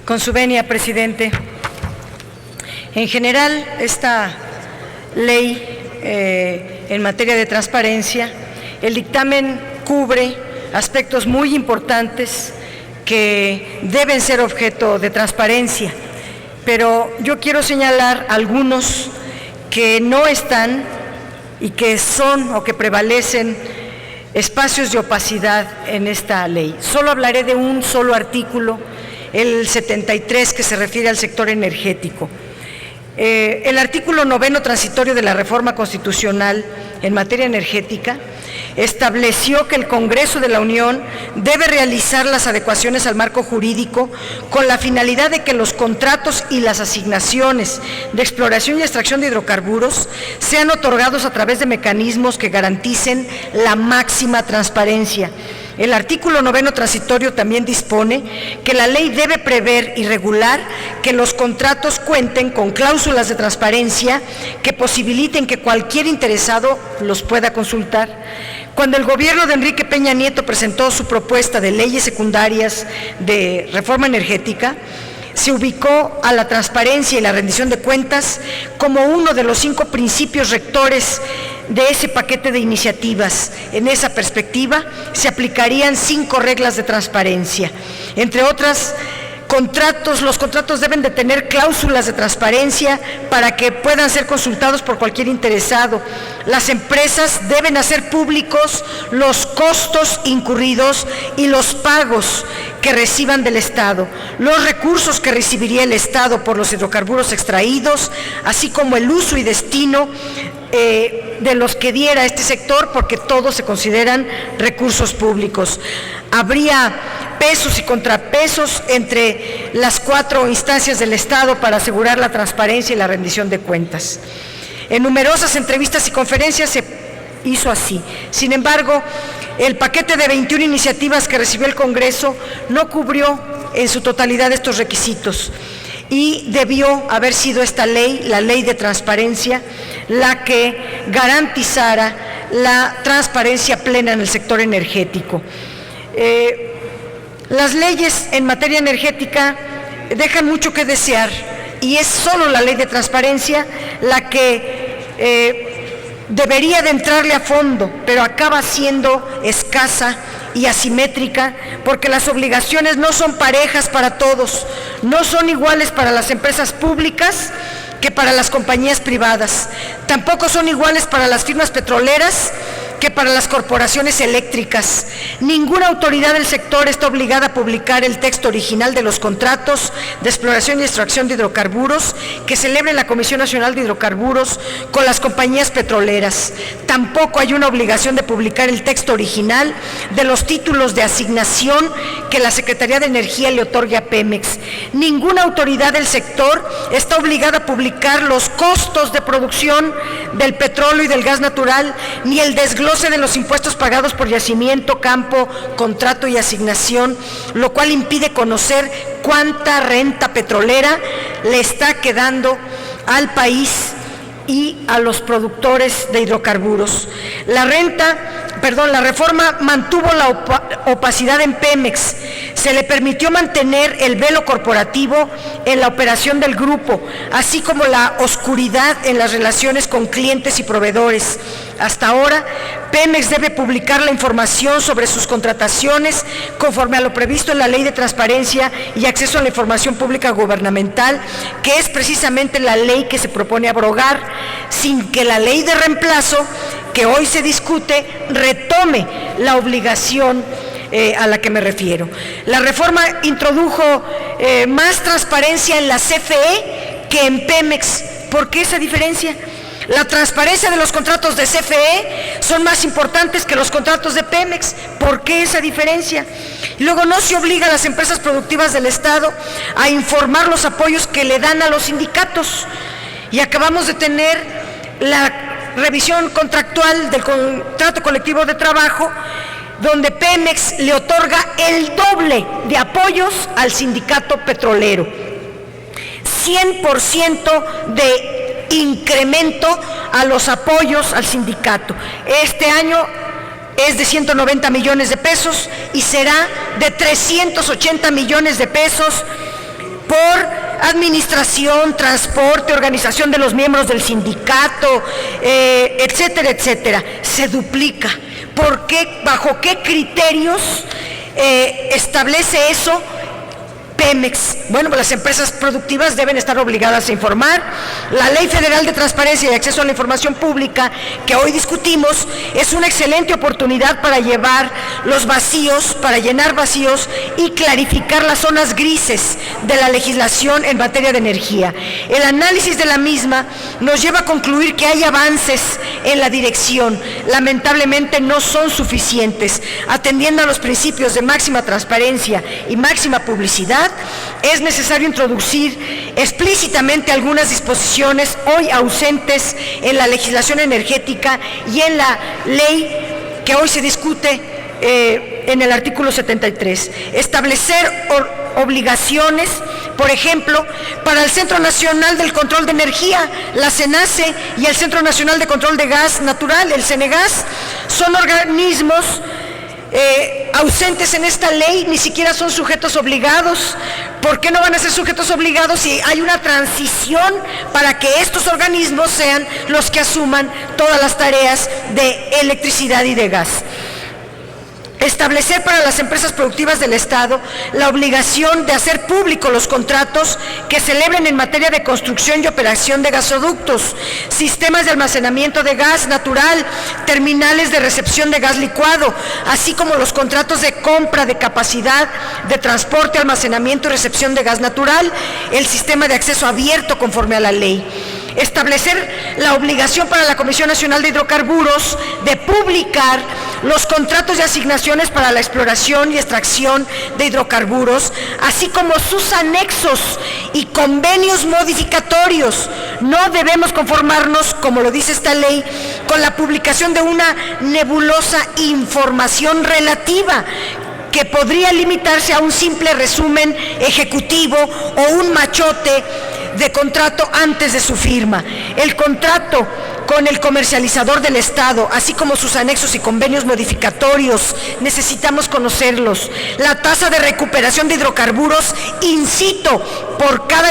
Con su venia, presidente. En general, esta ley en materia de transparencia, el dictamen cubre aspectos muy importantes que deben ser objeto de transparencia, pero yo quiero señalar algunos que no están y que son o que prevalecen espacios de opacidad en esta ley. Solo hablaré de un solo artículo, el 73, que se refiere al sector energético. El artículo 9 transitorio de la reforma constitucional en materia energética estableció que el Congreso de la Unión debe realizar las adecuaciones al marco jurídico con la finalidad de que los contratos y las asignaciones de exploración y extracción de hidrocarburos sean otorgados a través de mecanismos que garanticen la máxima transparencia. El artículo 9 transitorio también dispone que la ley debe prever y regular que los contratos cuenten con cláusulas de transparencia que posibiliten que cualquier interesado los pueda consultar. Cuando el gobierno de Enrique Peña Nieto presentó su propuesta de leyes secundarias de reforma energética, se ubicó a la transparencia y la rendición de cuentas como uno de los 5 principios rectores de ese paquete de iniciativas. En esa perspectiva se aplicarían 5 reglas de transparencia. Entre otras, los contratos deben de tener cláusulas de transparencia para que puedan ser consultados por cualquier interesado. Las empresas deben hacer públicos los costos incurridos y los pagos que reciban del Estado, los recursos que recibiría el Estado por los hidrocarburos extraídos, así como el uso y destino de los que diera este sector, porque todos se consideran recursos públicos. Habría pesos y contrapesos entre las 4 instancias del Estado para asegurar la transparencia y la rendición de cuentas. En numerosas entrevistas y conferencias se hizo así. Sin embargo, el paquete de 21 iniciativas que recibió el Congreso no cubrió en su totalidad estos requisitos, y debió haber sido esta ley, la ley de transparencia, la que garantizara la transparencia plena en el sector energético. Las leyes en materia energética dejan mucho que desear, y es solo la ley de transparencia la que debería de entrarle a fondo, pero acaba siendo escasa y asimétrica, porque las obligaciones no son parejas para todos, no son iguales para las empresas públicas que para las compañías privadas, tampoco son iguales para las firmas petroleras que para las corporaciones eléctricas. Ninguna autoridad del sector está obligada a publicar el texto original de los contratos de exploración y extracción de hidrocarburos que celebre la Comisión Nacional de Hidrocarburos con las compañías petroleras. Tampoco hay una obligación de publicar el texto original de los títulos de asignación que la Secretaría de Energía le otorgue a Pemex. Ninguna autoridad del sector está obligada a publicar los costos de producción del petróleo y del gas natural, ni el desglose de los impuestos pagados por yacimiento, campo, contrato y asignación, lo cual impide conocer cuánta renta petrolera le está quedando al país y a los productores de hidrocarburos. La reforma mantuvo la opacidad en Pemex, se le permitió mantener el velo corporativo en la operación del grupo, así como la oscuridad en las relaciones con clientes y proveedores. Hasta ahora, Pemex debe publicar la información sobre sus contrataciones conforme a lo previsto en la Ley de Transparencia y Acceso a la Información Pública Gubernamental, que es precisamente la ley que se propone abrogar, sin que la ley de reemplazo, que hoy se discute, retome la obligación a la que me refiero. La reforma introdujo más transparencia en la CFE que en Pemex. ¿Por qué esa diferencia? La transparencia de los contratos de CFE son más importantes que los contratos de Pemex. ¿Por qué esa diferencia? Luego, no se obliga a las empresas productivas del Estado a informar los apoyos que le dan a los sindicatos. Y acabamos de tener la revisión contractual del contrato colectivo de trabajo, donde Pemex le otorga el doble de apoyos al sindicato petrolero. 100% de incremento a los apoyos al sindicato. Este año es de 190 millones de pesos y será de 380 millones de pesos por administración, transporte, organización de los miembros del sindicato, etcétera, etcétera. Se duplica. ¿Por qué? ¿Bajo qué criterios establece eso Pemex? Bueno, pues las empresas productivas deben estar obligadas a informar. La Ley Federal de Transparencia y Acceso a la Información Pública, que hoy discutimos, es una excelente oportunidad para llevar los vacíos, para llenar vacíos y clarificar las zonas grises de la legislación en materia de energía. El análisis de la misma nos lleva a concluir que hay avances en la dirección. Lamentablemente no son suficientes. Atendiendo a los principios de máxima transparencia y máxima publicidad, es necesario introducir explícitamente algunas disposiciones hoy ausentes en la legislación energética y en la ley que hoy se discute en el artículo 73. Establecer obligaciones, por ejemplo, para el Centro Nacional del Control de Energía, la CENACE, y el Centro Nacional de Control de Gas Natural, el CENEGAS, son organismos ausentes en esta ley, ni siquiera son sujetos obligados. ¿Por qué no van a ser sujetos obligados si hay una transición para que estos organismos sean los que asuman todas las tareas de electricidad y de gas? Establecer para las empresas productivas del Estado la obligación de hacer público los contratos que celebren en materia de construcción y operación de gasoductos, sistemas de almacenamiento de gas natural, terminales de recepción de gas licuado, así como los contratos de compra de capacidad de transporte, almacenamiento y recepción de gas natural, el sistema de acceso abierto conforme a la ley. Establecer la obligación para la Comisión Nacional de Hidrocarburos de publicar los contratos de asignaciones para la exploración y extracción de hidrocarburos, así como sus anexos y convenios modificatorios. No debemos conformarnos, como lo dice esta ley, con la publicación de una nebulosa información relativa que podría limitarse a un simple resumen ejecutivo o un machote de contrato antes de su firma. El contrato con el comercializador del Estado, así como sus anexos y convenios modificatorios, necesitamos conocerlos. La tasa de recuperación de hidrocarburos in situ por cada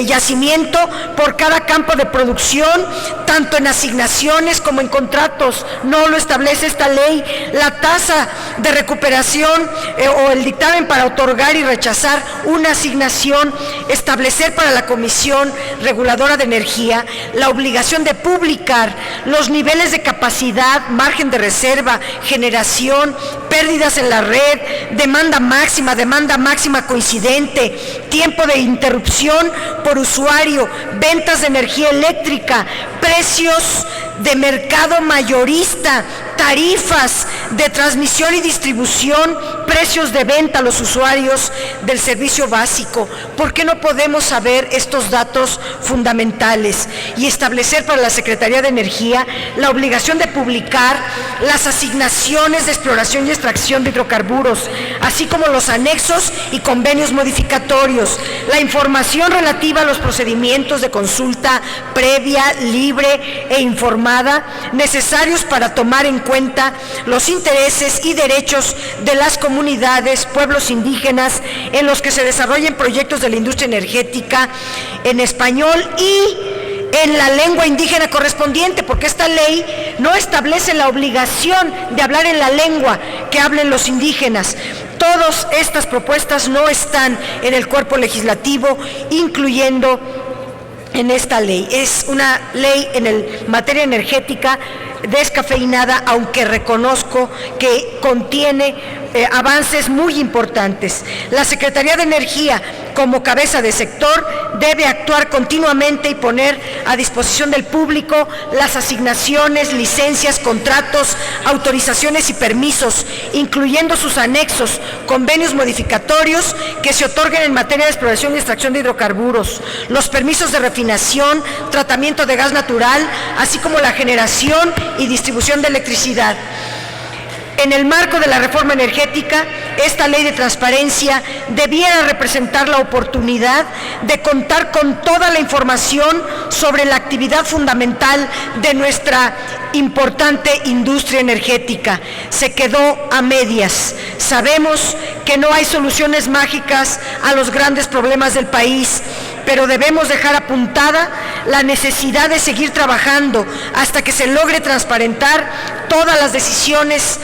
yacimiento, por cada campo de producción, tanto en asignaciones como en contratos, no lo establece esta ley. La tasa de recuperación o el dictamen para otorgar y rechazar una asignación, establecer para la Comisión Reguladora de Energía la obligación de publicar los niveles de capacidad, margen de reserva, generación, pérdidas en la red, demanda máxima coincidente, tiempo de interrupción por usuario, ventas de energía eléctrica, precios de mercado mayorista, tarifas de transmisión y distribución, precios de venta a los usuarios del servicio básico. ¿Por qué no podemos saber estos datos fundamentales? Y establecer para la Secretaría de Energía la obligación de publicar las asignaciones de exploración y extracción de hidrocarburos, así como los anexos y convenios modificatorios, la información relativa a los procedimientos de consulta previa, libre e informada necesarios para tomar en cuenta los intereses y derechos de las comunidades, pueblos indígenas en los que se desarrollen proyectos de la industria energética en español y en la lengua indígena correspondiente, porque esta ley no establece la obligación de hablar en la lengua que hablen los indígenas. Todas estas propuestas no están en el cuerpo legislativo, incluyendo en esta ley. Es una ley en materia energética descafeinada, aunque reconozco que contiene avances muy importantes. La Secretaría de Energía, como cabeza de sector, debe actuar continuamente y poner a disposición del público las asignaciones, licencias, contratos, autorizaciones y permisos, incluyendo sus anexos, convenios modificatorios que se otorguen en materia de exploración y extracción de hidrocarburos, los permisos de refinación, tratamiento de gas natural, así como la generación y distribución de electricidad. En el marco de la reforma energética, esta ley de transparencia debiera representar la oportunidad de contar con toda la información sobre la actividad fundamental de nuestra importante industria energética. Se quedó a medias. Sabemos que no hay soluciones mágicas a los grandes problemas del país, pero debemos dejar apuntada la necesidad de seguir trabajando hasta que se logre transparentar todas las decisiones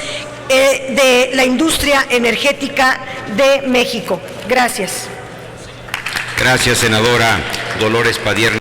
de la industria energética de México. Gracias. Gracias, senadora Dolores Padierna.